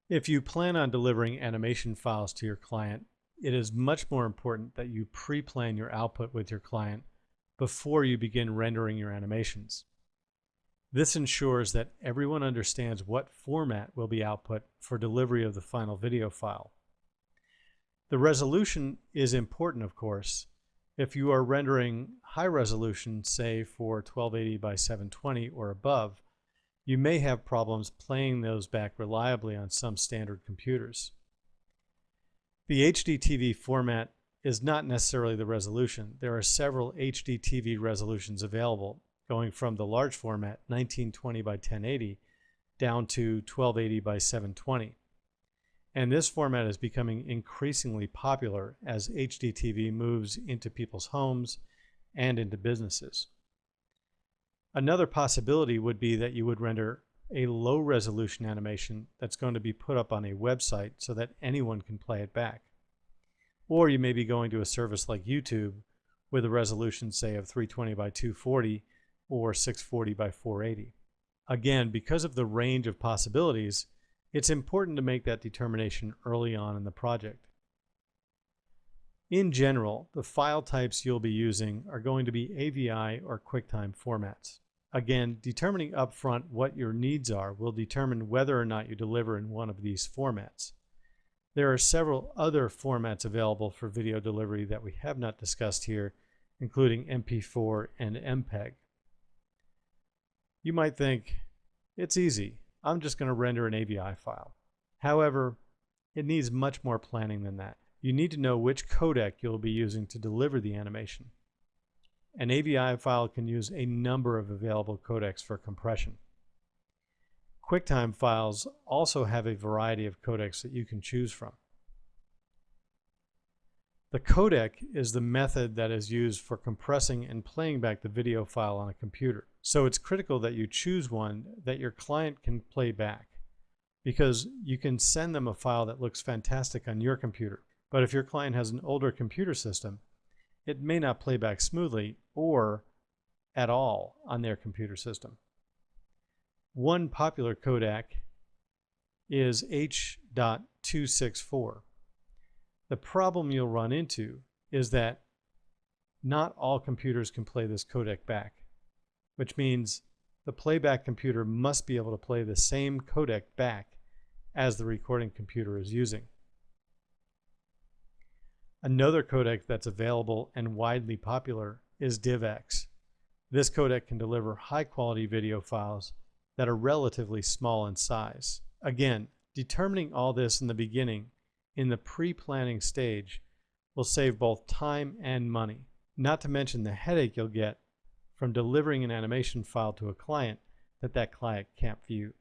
If you plan on delivering animation files to your client, it is much more important that you pre-plan your output with your client before you begin rendering your animations. This ensures that everyone understands what format will be output for delivery of the final video file. The resolution is important, of course. If you are rendering high resolution, say for 1280 by 720 or above, you may have problems playing those back reliably on some standard computers. The HDTV format is not necessarily the resolution. There are several HDTV resolutions available, going from the large format 1920 by 1080 down to 1280 by 720. And this format is becoming increasingly popular as HDTV moves into people's homes and into businesses. Another possibility would be that you would render a low resolution animation that's going to be put up on a website so that anyone can play it back. Or you may be going to a service like YouTube with a resolution, say, of 320 by 240 or 640 by 480. Again, because of the range of possibilities, it's important to make that determination early on in the project. In general, the file types you'll be using are going to be AVI or QuickTime formats. Again, determining upfront what your needs are will determine whether or not you deliver in one of these formats. There are several other formats available for video delivery that we have not discussed here, including MP4 and MPEG. You might think, it's easy. I'm just going to render an AVI file. However, it needs much more planning than that. You need to know which codec you'll be using to deliver the animation. An AVI file can use a number of available codecs for compression. QuickTime files also have a variety of codecs that you can choose from. The codec is the method that is used for compressing and playing back the video file on a computer. So it's critical that you choose one that your client can play back, because you can send them a file that looks fantastic on your computer, but if your client has an older computer system, it may not play back smoothly or at all on their computer system. One popular codec is H.264. The problem you'll run into is that not all computers can play this codec back, which means the playback computer must be able to play the same codec back as the recording computer is using. Another codec that's available and widely popular is DivX. This codec can deliver high-quality video files that are relatively small in size. Again, determining all this in the beginning, in the pre-planning stage, will save both time and money, not to mention the headache you'll get from delivering an animation file to a client that client can't view.